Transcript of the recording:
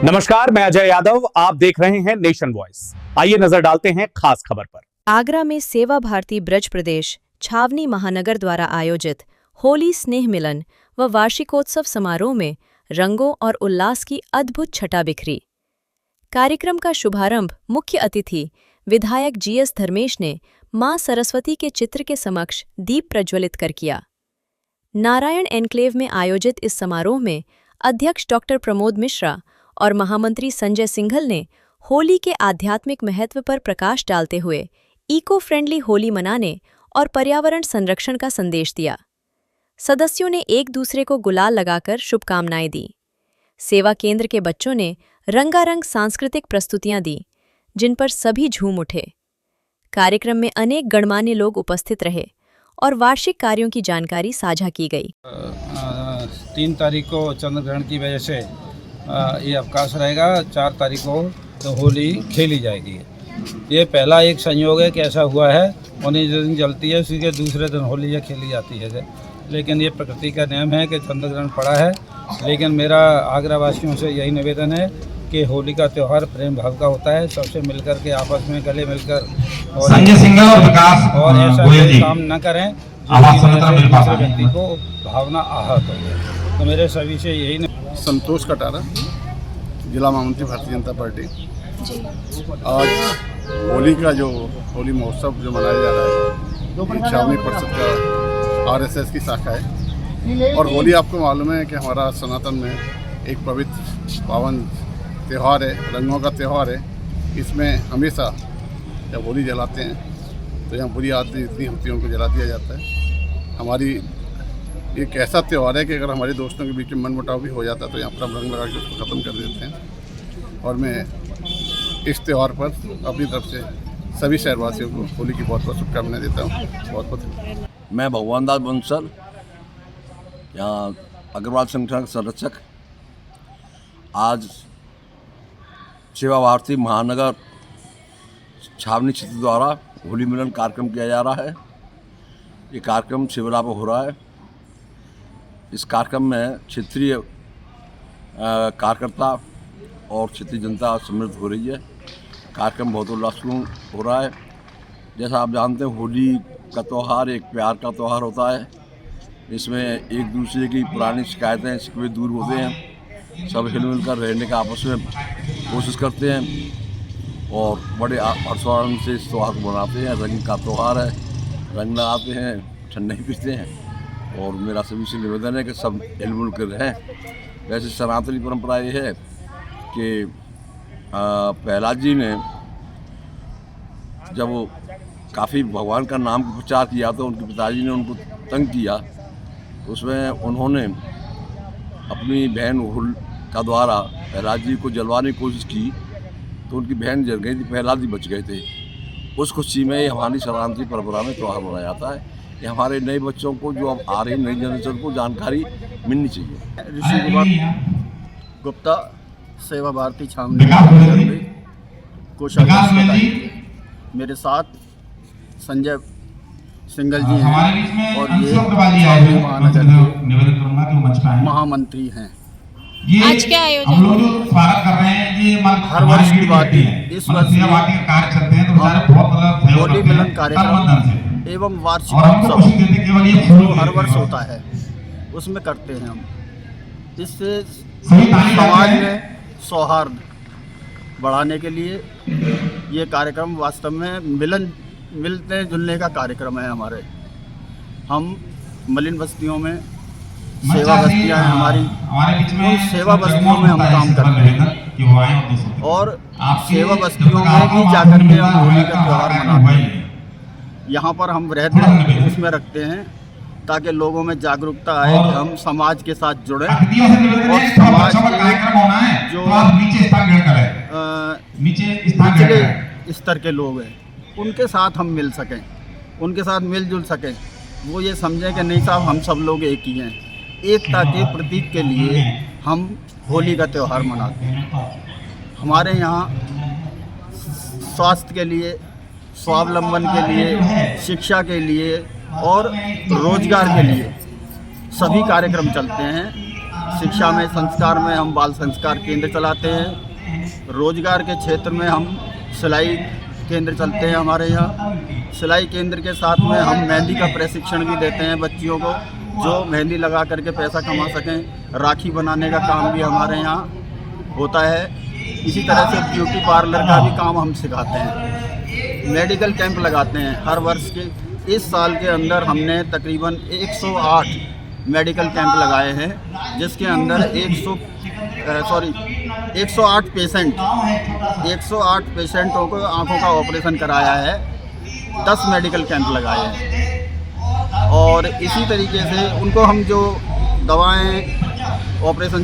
नमस्कार, मैं अजय यादव। आप देख रहे हैं नेशन वॉइस। आइए नजर डालते हैं खास खबर पर। आगरा में सेवा भारती ब्रज प्रदेश छावनी महानगर द्वारा आयोजित होली स्नेह मिलन व वार्षिकोत्सव समारोह में रंगों और उल्लास की अद्भुत छटा बिखरी। कार्यक्रम का शुभारंभ मुख्य अतिथि विधायक जीएस धर्मेश ने मां सरस्वती के चित्र के समक्ष दीप प्रज्वलित कर किया। नारायण एन्क्लेव में आयोजित इस समारोह में अध्यक्ष डॉक्टर प्रमोद मिश्रा और महामंत्री संजय सिंघल ने होली के आध्यात्मिक महत्व पर प्रकाश डालते हुए इको फ्रेंडली होली मनाने और पर्यावरण संरक्षण का संदेश दिया। सदस्यों ने एक दूसरे को गुलाल लगाकर शुभकामनाएं दी। सेवा केंद्र के बच्चों ने रंगारंग सांस्कृतिक प्रस्तुतियां दी, जिन पर सभी झूम उठे। कार्यक्रम में अनेक गणमान्य लोग उपस्थित रहे और वार्षिक कार्यों की जानकारी साझा की गई। 3 तारीख को चंद्र ग्रहण की वजह से ये अवकाश रहेगा। 4 तारीख को तो होली खेली जाएगी। ये पहला एक संयोग है कि ऐसा हुआ है। उन्हीं दिन जलती है, उसी के दूसरे दिन होली खेली जाती है। लेकिन ये प्रकृति का नियम है कि चंद्र ग्रहण पड़ा है। लेकिन मेरा आगरा वासियों से यही निवेदन है कि होली का त्यौहार प्रेम भाव का होता है। सबसे मिलकर के आपस में गले मिलकर और ऐसा कोई काम न करें दूसरे व्यक्ति को भावना आहत हो। तो मेरे सभी से यही संतोष कटारा, जिला महामंत्री भारतीय जनता पार्टी। आज होली का जो होली महोत्सव जो मनाया जा रहा है, ये छावनी परिषद का आरएसएस की शाखा है। और होली आपको मालूम है कि हमारा सनातन में एक पवित्र पावन त्यौहार है, रंगों का त्यौहार है। इसमें हमेशा जब होली जलाते हैं तो यहाँ बुरी आदतें जितनी होती हैं उनको जला दिया जाता है। हमारी एक ऐसा त्यौहार है कि अगर हमारे दोस्तों के बीच में मनमुटाव भी हो जाता है तो यहाँ पर हम रंग लगा के उसको ख़त्म कर देते हैं। और मैं इस त्यौहार पर अपनी तरफ से सभी शहरवासियों को होली की बहुत बहुत शुभकामनाएं देता हूँ। बहुत बहुत मैं भगवान दास बंसल, यहाँ अग्रवाल संगठन संरक्षक। आज सेवा भारती महानगर छावनी क्षेत्र द्वारा होली मिलन कार्यक्रम किया जा रहा है। ये कार्यक्रम शिवरा पर हो रहा है। इस कार्यक्रम में क्षेत्रीय कार्यकर्ता और क्षेत्रीय जनता सम्मिलित हो रही है। कार्यक्रम बहुत उल्लासपूर्ण हो रहा है। जैसा आप जानते हैं, होली का त्यौहार एक प्यार का त्यौहार होता है। इसमें एक दूसरे की पुरानी शिकायतें शिकवे दूर होते हैं। सब हिल कर रहने का आपस में कोशिश करते हैं और बड़े हर्षानंद से इस त्यौहार को मनाते हैं। रंग का त्यौहार है, रंग लगाते हैं, ठंडे पीते हैं। और मेरा सभी से निवेदन है कि सब हिलमिल कर रहें। वैसे सनातनी परंपरा ये है कि प्रहलाद जी ने जब वो काफ़ी भगवान का नाम प्रचार किया तो उनके पिताजी ने उनको तंग किया। तो उसमें उन्होंने अपनी बहन होलिका द्वारा प्रहलाद जी को जलवाने की कोशिश की तो उनकी बहन जल गई थी, प्रहलाद जी बच गए थे। उस खुशी में हमारी सनातनी परंपरा में त्यौहार मनाया जाता है। ये हमारे नए बच्चों को, जो अब आ रही नई जनरेशन को जानकारी मिलनी चाहिए। ऋषि कुमार गुप्ता, सेवा भारती छावनी कोषाध्यक्ष। मेरे साथ संजय सिंघल जी हैं और ये छावनी महानगर के महामंत्री हैं। आज क्या आयोजन स्वागत कर रहे हैं। ये हर वर्ष की बात है। इस वर्ष होली मिलन कार्यक्रम एवं वार्षिक उत्सव जो हर वर्ष होता है उसमें करते हैं हम। इससे समाज में सौहार्द बढ़ाने के लिए ये कार्यक्रम वास्तव में मिलने जुलने का कार्यक्रम है। हमारे हम मलिन बस्तियों में सेवा बस्तियाँ हैं हमारी, उन सेवा बस्तियों में हम काम करते हैं और सेवा बस्तियों में भी जाकर के हम होली का त्यौहार मनाते हैं। यहाँ पर हम रहते हैं, उसमें रखते हैं ताकि लोगों में जागरूकता आए कि हम समाज के साथ जुड़ें और समाज के जो निचले स्तर के लोग हैं उनके साथ हम मिल सकें, उनके साथ मिलजुल सकें। वो ये समझें कि नहीं साहब, हम सब लोग एक ही हैं। एकता के प्रतीक के लिए हम होली का त्यौहार मनाते हैं। हमारे यहाँ स्वास्थ्य के लिए, स्वावलंबन के लिए, शिक्षा के लिए और रोजगार के लिए सभी कार्यक्रम चलते हैं। शिक्षा में, संस्कार में हम बाल संस्कार केंद्र चलाते हैं। रोजगार के क्षेत्र में हम सिलाई केंद्र चलते हैं हमारे यहाँ। सिलाई केंद्र के साथ में हम मेहंदी का प्रशिक्षण भी देते हैं बच्चियों को, जो मेहंदी लगा करके पैसा कमा सकें। राखी बनाने का काम भी हमारे यहाँ होता है। इसी तरह से ब्यूटी पार्लर का भी काम हम सिखाते हैं। मेडिकल कैंप लगाते हैं हर वर्ष के। इस साल के अंदर हमने तकरीबन 108 मेडिकल कैंप लगाए हैं, जिसके अंदर 108 पेशेंटों को आंखों का ऑपरेशन कराया है। 10 मेडिकल कैंप लगाए हैं और इसी तरीके से उनको हम जो दवाएं ऑपरेशन